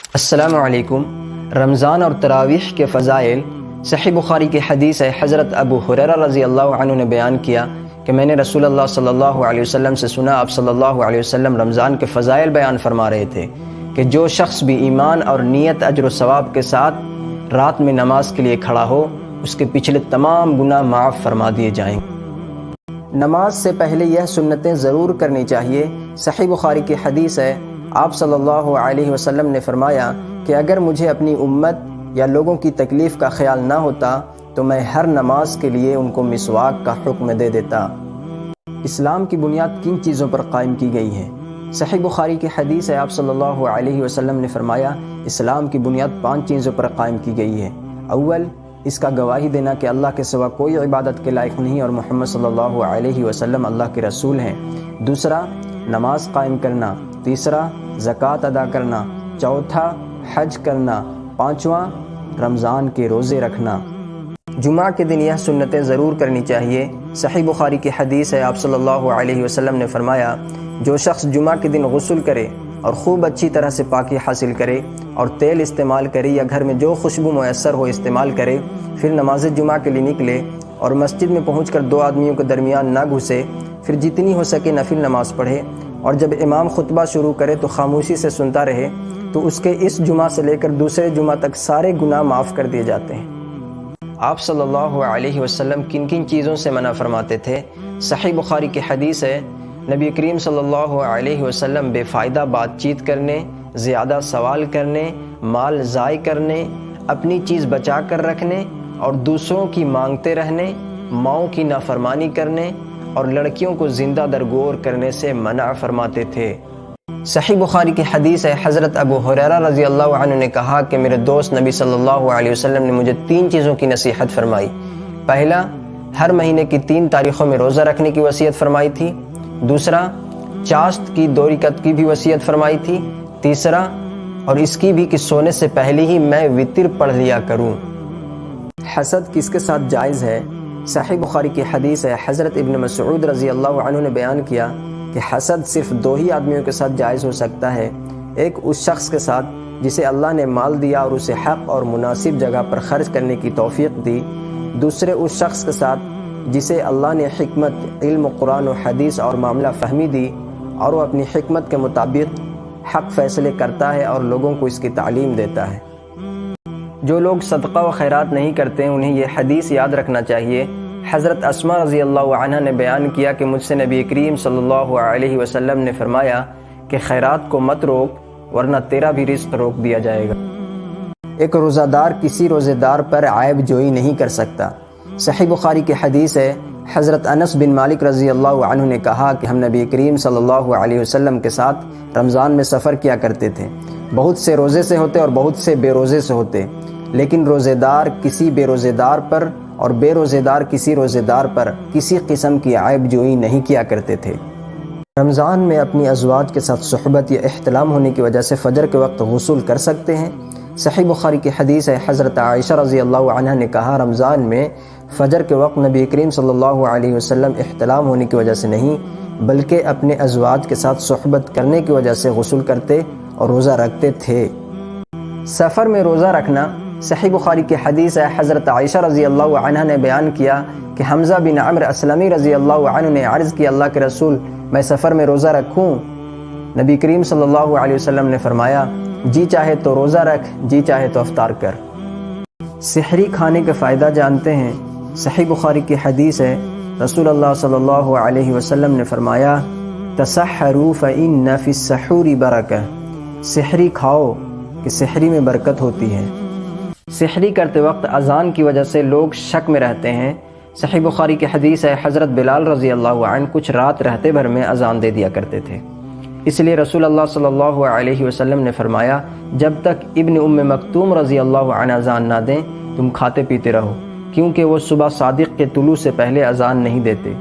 السلام علیکم۔ رمضان اور تراویح کے فضائل۔ صحیح بخاری کی حدیث ہے، حضرت ابو ہریرہ رضی اللہ عنہ نے بیان کیا کہ میں نے رسول اللہ صلی اللہ علیہ وسلم سے سنا، آپ صلی اللہ علیہ وسلم رمضان کے فضائل بیان فرما رہے تھے کہ جو شخص بھی ایمان اور نیت اجر و ثواب کے ساتھ رات میں نماز کے لیے کھڑا ہو، اس کے پچھلے تمام گناہ معاف فرما دیے جائیں گے۔ نماز سے پہلے یہ سنتیں ضرور کرنی چاہیے۔ صحیح بخاری کی حدیث ہے، آپ صلی اللہ علیہ وسلم نے فرمایا کہ اگر مجھے اپنی امت یا لوگوں کی تکلیف کا خیال نہ ہوتا تو میں ہر نماز کے لیے ان کو مسواک کا حکم دے دیتا۔ اسلام کی بنیاد کن چیزوں پر قائم کی گئی ہے؟ صحیح بخاری کی حدیث ہے، آپ صلی اللہ علیہ وسلم نے فرمایا اسلام کی بنیاد 5 چیزوں پر قائم کی گئی ہے۔ اول، اس کا گواہی دینا کہ اللہ کے سوا کوئی عبادت کے لائق نہیں اور محمد صلی اللہ علیہ وسلم اللہ کے رسول ہیں۔ دوسرا، نماز قائم کرنا۔ تیسرا، زکوٰۃ ادا کرنا۔ چوتھا، حج کرنا۔ پانچواں، رمضان کے روزے رکھنا۔ جمعہ کے دن یہ سنتیں ضرور کرنی چاہیے۔ صحیح بخاری کی حدیث ہے، آپ صلی اللہ علیہ وسلم نے فرمایا جو شخص جمعہ کے دن غسل کرے اور خوب اچھی طرح سے پاکی حاصل کرے اور تیل استعمال کرے یا گھر میں جو خوشبو میسر ہو استعمال کرے، پھر نماز جمعہ کے لیے نکلے اور مسجد میں پہنچ کر 2 آدمیوں کے درمیان نہ گھسے، پھر جتنی ہو سکے نفل نماز پڑھے اور جب امام خطبہ شروع کرے تو خاموشی سے سنتا رہے، تو اس کے اس جمعہ سے لے کر دوسرے جمعہ تک سارے گناہ معاف کر دیے جاتے ہیں۔ آپ صلی اللہ علیہ وسلم کن کن چیزوں سے منع فرماتے تھے؟ صحیح بخاری کی حدیث ہے، نبی کریم صلی اللہ علیہ وسلم بے فائدہ بات چیت کرنے، زیادہ سوال کرنے، مال ضائع کرنے، اپنی چیز بچا کر رکھنے اور دوسروں کی مانگتے رہنے، ماؤں کی نافرمانی کرنے اور لڑکیوں کو زندہ درگور کرنے سے منع فرماتے تھے۔ صحیح بخاری کی حدیث ہے، حضرت ابو ہریرہ رضی اللہ عنہ نے کہا کہ میرے دوست نبی صلی اللہ علیہ وسلم نے مجھے 3 چیزوں کی نصیحت فرمائی۔ پہلا، ہر مہینے کی 3 تاریخوں میں روزہ رکھنے کی وصیت فرمائی تھی۔ دوسرا، چاشت کی 2 رکعت کی بھی وصیت فرمائی تھی۔ تیسرا، اور اس کی بھی کہ سونے سے پہلے ہی میں وتر پڑھ لیا کروں۔ حسد کس کے ساتھ جائز ہے؟ صحیح بخاری کی حدیث ہے، حضرت ابن مسعود رضی اللہ عنہ نے بیان کیا کہ حسد صرف 2 ہی آدمیوں کے ساتھ جائز ہو سکتا ہے۔ ایک اس شخص کے ساتھ جسے اللہ نے مال دیا اور اسے حق اور مناسب جگہ پر خرچ کرنے کی توفیق دی۔ دوسرے اس شخص کے ساتھ جسے اللہ نے حکمت، علم، قرآن و حدیث اور معاملہ فہمی دی اور وہ اپنی حکمت کے مطابق حق فیصلے کرتا ہے اور لوگوں کو اس کی تعلیم دیتا ہے۔ جو لوگ صدقہ و خیرات نہیں کرتے انہیں یہ حدیث یاد رکھنا چاہیے۔ حضرت اسماء رضی اللہ عنہ نے بیان کیا کہ مجھ سے نبی کریم صلی اللہ علیہ وسلم نے فرمایا کہ خیرات کو مت روک ورنہ تیرا بھی رزق روک دیا جائے گا۔ ایک روزہ دار کسی روزے دار پر عیب جوئی نہیں کر سکتا۔ صحیح بخاری کی حدیث ہے، حضرت انس بن مالک رضی اللہ عنہ نے کہا کہ ہم نبی کریم صلی اللہ علیہ وسلم کے ساتھ رمضان میں سفر کیا کرتے تھے۔ بہت سے روزے سے ہوتے اور بہت سے بے روزے سے ہوتے، لیکن روزے دار کسی بے روزے دار پر اور بے روزے دار کسی روزے دار پر کسی قسم کی عیب جوئی نہیں کیا کرتے تھے۔ رمضان میں اپنی ازواج کے ساتھ صحبت یا احتلام ہونے کی وجہ سے فجر کے وقت غسل کر سکتے ہیں۔ صحیح بخاری کی حدیث ہے، حضرت عائشہ رضی اللہ عنہ نے کہا رمضان میں فجر کے وقت نبی کریم صلی اللہ علیہ وسلم احتلام ہونے کی وجہ سے نہیں بلکہ اپنے ازواج کے ساتھ صحبت کرنے کی وجہ سے غسل کرتے اور روزہ رکھتے تھے۔ سفر میں روزہ رکھنا۔ صحیح بخاری کی حدیث ہے، حضرت عائشہ رضی اللہ عنہ نے بیان کیا کہ حمزہ بن عمرو اسلمی رضی اللہ عنہ نے عرض کیا اللہ کے رسول میں سفر میں روزہ رکھوں؟ نبی کریم صلی اللہ علیہ وسلم نے فرمایا جی چاہے تو روزہ رکھ، جی چاہے تو افطار کر۔ سحری کھانے کے فائدہ جانتے ہیں؟ صحیح بخاری کی حدیث ہے، رسول اللہ صلی اللہ علیہ وسلم نے فرمایا تسحروا فإن فی السحور برکہ، سحری کھاؤ کہ سحری میں برکت ہوتی ہے۔ سحری کرتے وقت اذان کی وجہ سے لوگ شک میں رہتے ہیں۔ صحیح بخاری کی حدیث ہے، حضرت بلال رضی اللہ عنہ کچھ رات رہتے بھر میں اذان دے دیا کرتے تھے، اس لیے رسول اللہ صلی اللہ علیہ وسلم نے فرمایا جب تک ابن ام مکتوم رضی اللہ عنہ اذان نہ دیں تم کھاتے پیتے رہو، کیونکہ وہ صبح صادق کے طلوع سے پہلے اذان نہیں دیتے۔